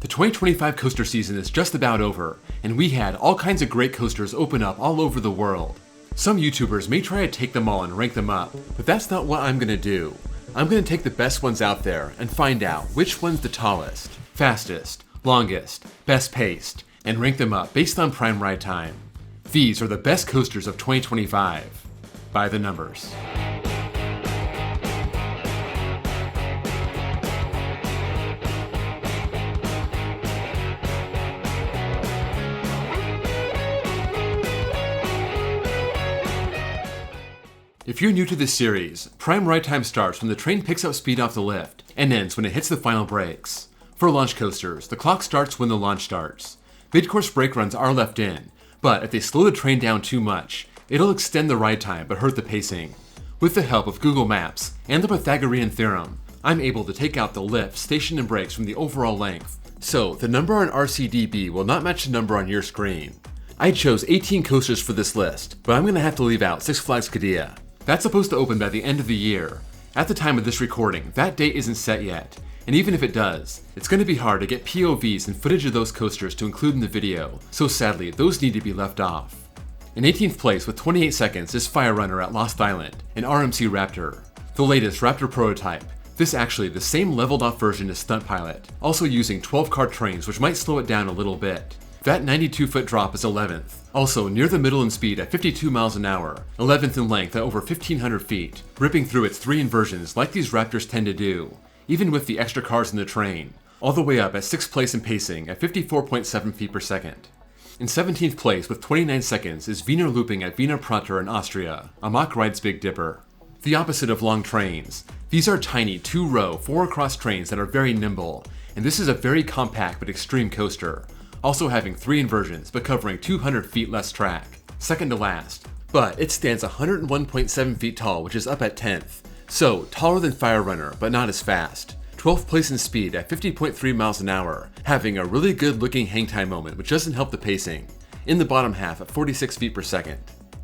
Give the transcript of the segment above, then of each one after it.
The 2025 coaster season is just about over, and we had all kinds of great coasters open up all over the world. Some YouTubers may try to take them all and rank them up, but that's not what I'm gonna do. I'm gonna take the best ones out there and find out which one's the tallest, fastest, longest, best paced, and rank them up based on prime ride time. These are the best coasters of 2025. By the numbers. If you're new to this series, prime ride time starts when the train picks up speed off the lift and ends when it hits the final brakes. For launch coasters, the clock starts when the launch starts. Mid-course brake runs are left in, but if they slow the train down too much, it'll extend the ride time but hurt the pacing. With the help of Google Maps and the Pythagorean theorem, I'm able to take out the lift, station, and brakes from the overall length, so the number on RCDB will not match the number on your screen. I chose 18 coasters for this list, but I'm going to have to leave out Six Flags Qiddiya. That's supposed to open by the end of the year. At the time of this recording, that date isn't set yet, and even if it does, it's going to be hard to get POVs and footage of those coasters to include in the video, so sadly, those need to be left off. In 18th place with 28 seconds is Fire Runner at Lost Island, an RMC Raptor. The latest Raptor prototype. This actually the same leveled off version as Stunt Pilot, also using 12-car trains which might slow it down a little bit. That 92-foot drop is 11th, also near the middle in speed at 52 miles an hour, 11th in length at over 1,500 feet, ripping through its 3 inversions like these Raptors tend to do, even with the extra cars in the train, all the way up at 6th place in pacing at 54.7 feet per second. In 17th place with 29 seconds is Wiener Looping at Wiener Prater in Austria, a mock ride's Big Dipper. The opposite of long trains, these are tiny 2-row, 4-across trains that are very nimble, and this is a very compact but extreme coaster, also having 3 inversions but covering 200 feet less track, second to last. But it stands 101.7 feet tall, which is up at 10th, so taller than Fire Runner but not as fast. 12th place in speed at 50.3 miles an hour, having a really good looking hang time moment which doesn't help the pacing, in the bottom half at 46 feet per second.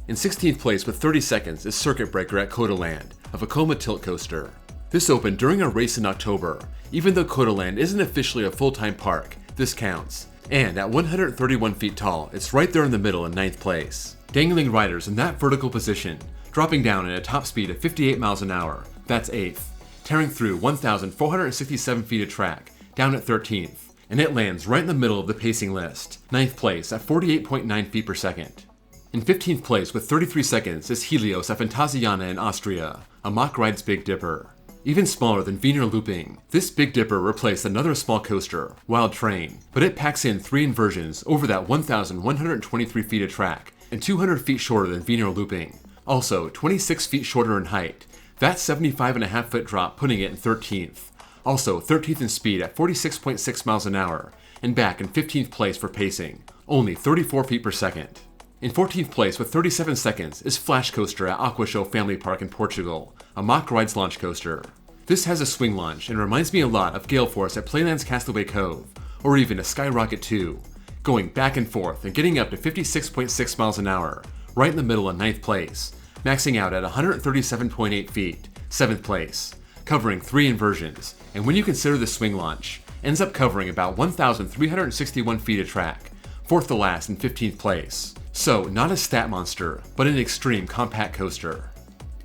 In 16th place with 30 seconds is Circuit Breaker at Codaland, a Vekoma tilt coaster. This opened during a race in October. Even though Codaland isn't officially a full-time park, this counts. And at 131 feet tall, it's right there in the middle in 9th place. Dangling riders in that vertical position, dropping down at a top speed of 58 miles an hour, that's 8th, tearing through 1,467 feet of track, down at 13th, and it lands right in the middle of the pacing list, 9th place at 48.9 feet per second. In 15th place with 33 seconds is Helios at Phantasiana in Austria, a mock ride's Big Dipper. Even smaller than Wiener Looping, this Big Dipper replaced another small coaster, Wild Train, but it packs in 3 inversions over that 1,123 feet of track, and 200 feet shorter than Wiener Looping. Also, 26 feet shorter in height. That's 75.5 foot drop, putting it in 13th. Also, 13th in speed at 46.6 miles an hour, and back in 15th place for pacing, only 34 feet per second. In 14th place with 37 seconds is Flash Coaster at Aquashow Family Park in Portugal, a mock rides launch coaster. This has a swing launch and reminds me a lot of Gale Force at Playland's Castaway Cove, or even a Skyrocket 2, going back and forth and getting up to 56.6 miles an hour, right in the middle in 9th place, maxing out at 137.8 feet, 7th place, covering 3 inversions, and when you consider the swing launch, ends up covering about 1,361 feet of track, 4th to last in 15th place. So, not a stat monster, but an extreme compact coaster.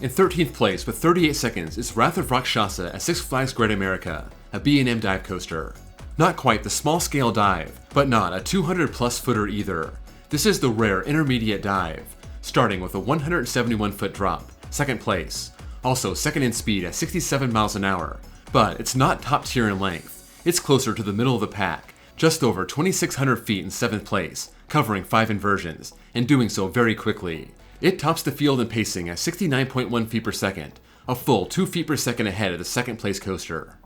In 13th place with 38 seconds is Wrath of Rakshasa at Six Flags Great America, a B&M dive coaster. Not quite the small scale dive, but not a 200 plus footer either. This is the rare intermediate dive, starting with a 171 foot drop, 2nd place. Also 2nd in speed at 67 miles an hour, but it's not top tier in length. It's closer to the middle of the pack, just over 2,600 feet in 7th place, covering 5 inversions, and doing so very quickly. It tops the field in pacing at 69.1 feet per second, a full 2 feet per second ahead of the 2nd place coaster.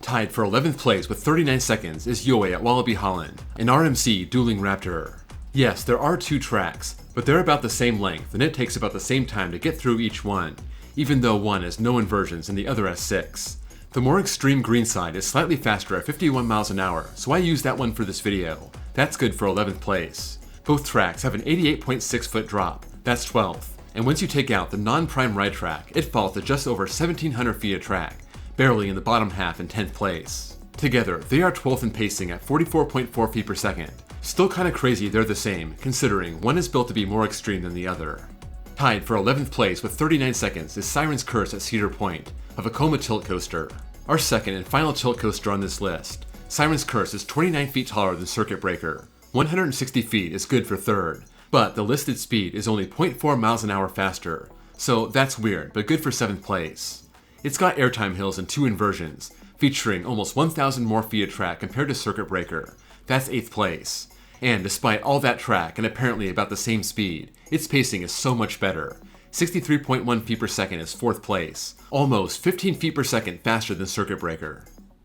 Tied for 11th place with 39 seconds is Yoe at Wallaby Holland, an RMC dueling Raptor. Yes, there are 2 tracks, but they're about the same length and it takes about the same time to get through each one, even though one has no inversions and the other has 6. The more extreme green side is slightly faster at 51 miles an hour, so I used that one for this video. That's good for 11th place. Both tracks have an 88.6 foot drop, that's 12th, and once you take out the non-prime ride track, it falls to just over 1,700 feet of track, barely in the bottom half in 10th place. Together, they are 12th in pacing at 44.4 feet per second. Still kinda crazy they're the same, considering one is built to be more extreme than the other. Tied for 11th place with 39 seconds is Siren's Curse at Cedar Point, a Vekoma tilt coaster. Our second and final tilt coaster on this list. Siren's Curse is 29 feet taller than Circuit Breaker. 160 feet is good for third, but the listed speed is only 0.4 miles an hour faster, so that's weird, but good for 7th place. It's got airtime hills and 2 inversions, featuring almost 1,000 more feet of track compared to Circuit Breaker. That's 8th place. And despite all that track and apparently about the same speed, its pacing is so much better. 63.1 feet per second is 4th place, almost 15 feet per second faster than Circuit Breaker.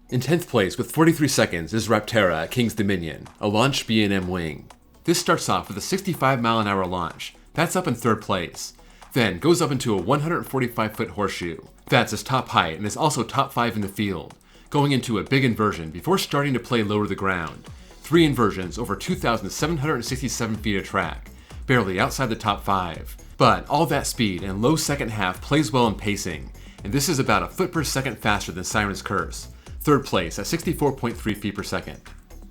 In 10th place with 43 seconds is Raptera at King's Dominion, a launched B&M wing. This starts off with a 65 mile an hour launch, that's up in 3rd place, then goes up into a 145-foot horseshoe, that's its top height and is also top 5 in the field, going into a big inversion before starting to play low to the ground. 3 inversions over 2,767 feet of track, barely outside the top 5. But all that speed and low second half plays well in pacing, and this is about a foot per second faster than Siren's Curse, 3rd place at 64.3 feet per second.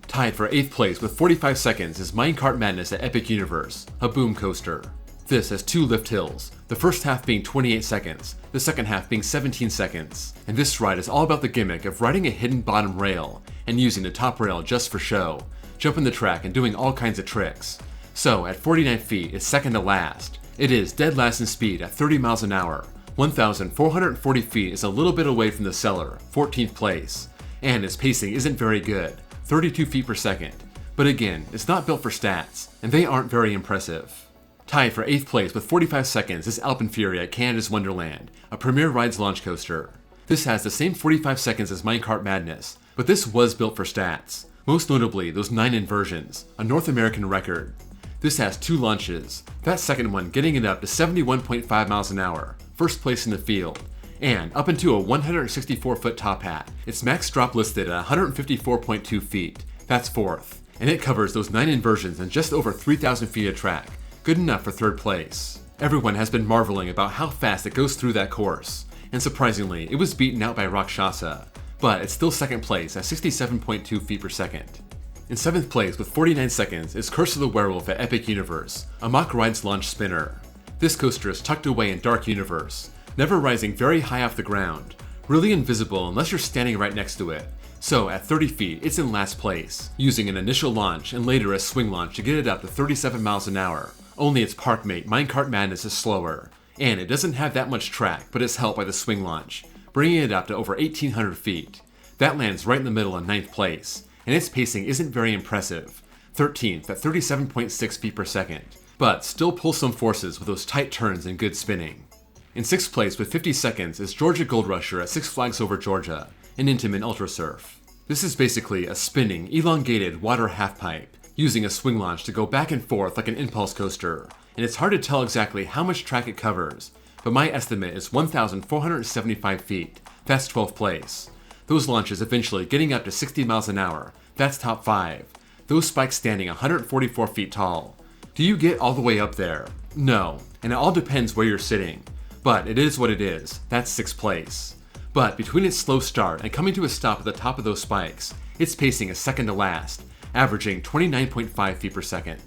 Tied for 8th place with 45 seconds is Minecart Madness at Epic Universe, a boom coaster. This has 2 lift hills, the first half being 28 seconds, the second half being 17 seconds, and this ride is all about the gimmick of riding a hidden bottom rail and using the top rail just for show, jumping the track and doing all kinds of tricks. So at 49 feet, it's second to last. It is dead last in speed at 30 miles an hour. 1,440 feet is a little bit away from the cellar, 14th place, and its pacing isn't very good, 32 feet per second. But again, it's not built for stats, and they aren't very impressive. Tied for 8th place with 45 seconds is Alpenfury at Canada's Wonderland, a Premier Rides launch coaster. This has the same 45 seconds as Minecart Madness, but this was built for stats, most notably those 9 inversions, a North American record. This has 2 launches, that second one getting it up to 71.5 miles an hour, 1st place in the field, and up into a 164-foot top hat. Its max drop listed at 154.2 feet, that's 4th, and it covers those 9 inversions and just over 3,000 feet of track. Good enough for 3rd place. Everyone has been marveling about how fast it goes through that course, and surprisingly, it was beaten out by Rakshasa, but it's still 2nd place at 67.2 feet per second. In 7th place with 49 seconds is Curse of the Werewolf at Epic Universe, a Mach Rides launch spinner. This coaster is tucked away in Dark Universe, never rising very high off the ground, really invisible unless you're standing right next to it. So at 30 feet, it's in last place, using an initial launch and later a swing launch to get it up to 37 miles an hour. Only its parkmate, Minecart Madness, is slower, and it doesn't have that much track, but it's helped by the swing launch, bringing it up to over 1,800 feet. That lands right in the middle in 9th place, and its pacing isn't very impressive, 13th at 37.6 feet per second, but still pulls some forces with those tight turns and good spinning. In 6th place with 50 seconds is Georgia Gold Rusher at Six Flags Over Georgia, an Intamin Ultra Surf. This is basically a spinning, elongated water half-pipe, using a swing launch to go back and forth like an impulse coaster, and it's hard to tell exactly how much track it covers, but my estimate is 1,475 feet, that's 12th place. Those launches eventually getting up to 60 miles an hour, that's top 5. Those spikes standing 144 feet tall. Do you get all the way up there? No, and it all depends where you're sitting. But it is what it is, that's 6th place. But between its slow start and coming to a stop at the top of those spikes, its pacing is second to last, averaging 29.5 feet per second.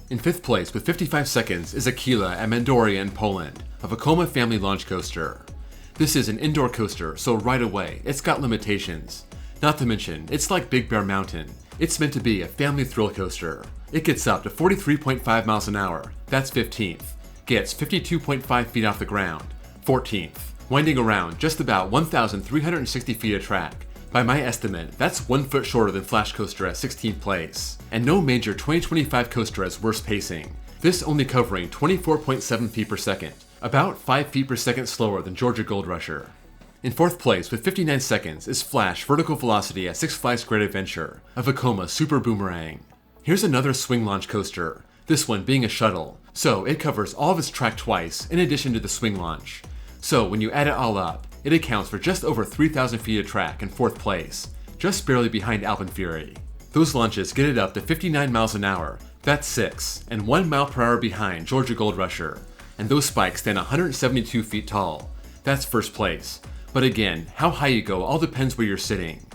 In 5th place with 55 seconds is Aquila at Mandoria in Poland, a Vekoma family launch coaster. This is an indoor coaster, so right away, it's got limitations. Not to mention, it's like Big Bear Mountain. It's meant to be a family thrill coaster. It gets up to 43.5 miles an hour, that's 15th. Gets 52.5 feet off the ground, 14th. Winding around just about 1,360 feet of track. By my estimate, that's 1 foot shorter than Flash Coaster at 16th place, and no major 2025 coaster has worse pacing. This only covering 24.7 feet per second, about 5 feet per second slower than Georgia Gold Rusher. In 4th place with 59 seconds is Flash Vertical Velocity at Six Flags Great Adventure, a Vekoma Super Boomerang. Here's another swing launch coaster, this one being a shuttle, so it covers all of its track twice in addition to the swing launch. So when you add it all up, it accounts for just over 3,000 feet of track in 4th place, just barely behind Alpenfury. Those launches get it up to 59 miles an hour, that's 6, and 1 mile per hour behind Georgia Gold Rusher, and those spikes stand 172 feet tall, that's 1st place. But again, how high you go all depends where you're sitting.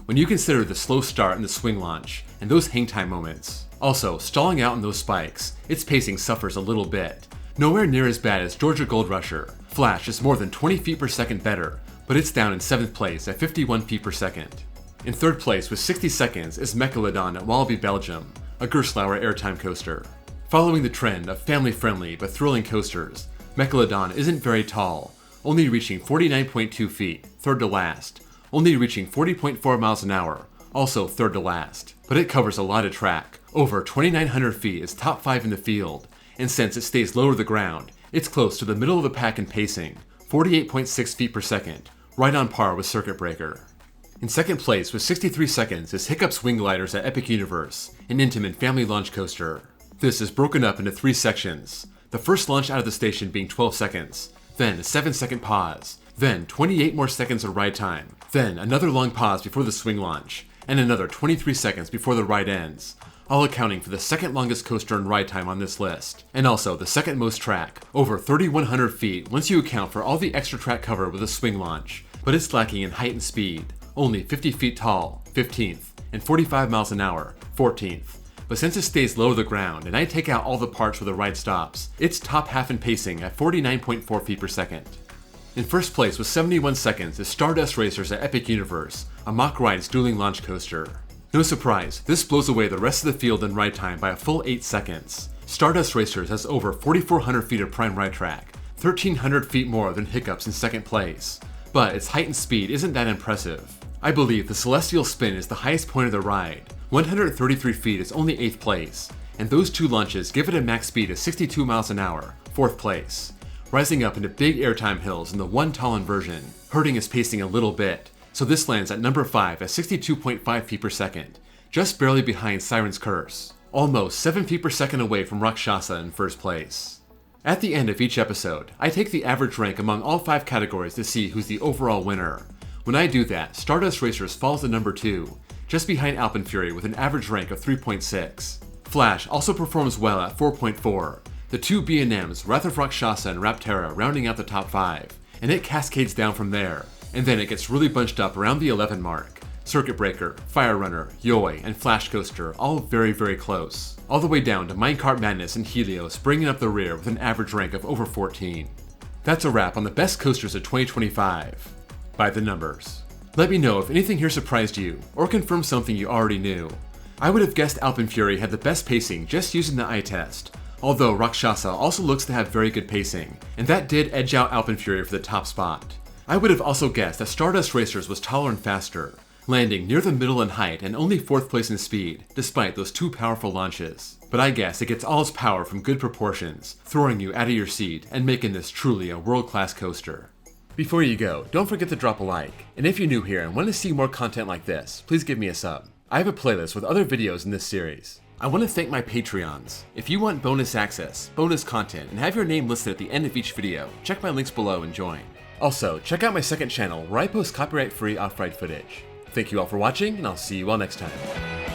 when you consider the slow start and the swing launch, and those hang time moments. Also, stalling out on those spikes, its pacing suffers a little bit. Nowhere near as bad as Georgia Gold Rusher. Flash is more than 20 feet per second better, but it's down in 7th place at 51 feet per second. In 3rd place with 60 seconds is Mechalodon at Wallaby, Belgium, a Gerstlauer airtime coaster. Following the trend of family-friendly but thrilling coasters, Mechalodon isn't very tall, only reaching 49.2 feet, 3rd to last, only reaching 40.4 miles an hour, also 3rd to last. But it covers a lot of track. Over 2,900 feet is top 5 in the field, and since it stays low to the ground, it's close to the middle of the pack in pacing, 48.6 feet per second, right on par with Circuit Breaker. In 2nd place with 63 seconds is Hiccup's Wing Gliders at Epic Universe, an intimate family launch coaster. This is broken up into 3 sections, the first launch out of the station being 12 seconds, then a 7-second pause, then 28 more seconds of ride time, then another long pause before the swing launch, and another 23 seconds before the ride ends, all accounting for the 2nd longest coaster in ride time on this list, and also the 2nd most track, over 3,100 feet once you account for all the extra track cover with a swing launch, but it's lacking in height and speed, only 50 feet tall, 15th, and 45 miles an hour, 14th. But since it stays low to the ground and I take out all the parts where the ride stops, it's top half in pacing at 49.4 feet per second. In 1st place with 71 seconds is Stardust Racers at Epic Universe, a Mach Rides dueling launch coaster. No surprise, this blows away the rest of the field in ride time by a full 8 seconds. Stardust Racers has over 4,400 feet of prime ride track, 1,300 feet more than Hiccup's in 2nd place. But its height and speed isn't that impressive. I believe the Celestial Spin is the highest point of the ride. 133 feet is only 8th place, and those 2 launches give it a max speed of 62 miles an hour, 4th place, rising up into big airtime hills in the 1 tall inversion, hurting its pacing a little bit, so this lands at number 5 at 62.5 feet per second, just barely behind Siren's Curse, almost 7 feet per second away from Rakshasa in 1st place. At the end of each episode, I take the average rank among all 5 categories to see who's the overall winner. When I do that, Stardust Racers falls to number 2, just behind Alpenfury with an average rank of 3.6. Flash also performs well at 4.4, the 2 B&Ms, Wrath of Rakshasa and Rapterra rounding out the top 5, and it cascades down from there, and then it gets really bunched up around the 11 mark. Circuit Breaker, Fire Runner, Yoi, and Flash Coaster all very close, all the way down to Minecart Madness and Helios bringing up the rear with an average rank of over 14. That's a wrap on the best coasters of 2025. By the numbers. Let me know if anything here surprised you, or confirmed something you already knew. I would have guessed Alpenfury had the best pacing just using the eye test, although Rakshasa also looks to have very good pacing, and that did edge out Alpenfury for the top spot. I would have also guessed that Stardust Racers was taller and faster, landing near the middle in height and only 4th place in speed, despite those 2 powerful launches. But I guess it gets all its power from good proportions, throwing you out of your seat and making this truly a world-class coaster. Before you go, don't forget to drop a like, and if you're new here and want to see more content like this, please give me a sub. I have a playlist with other videos in this series. I want to thank my Patreons. If you want bonus access, bonus content, and have your name listed at the end of each video, check my links below and join. Also, check out my 2nd channel where I post copyright-free off-ride footage. Thank you all for watching, and I'll see you all next time.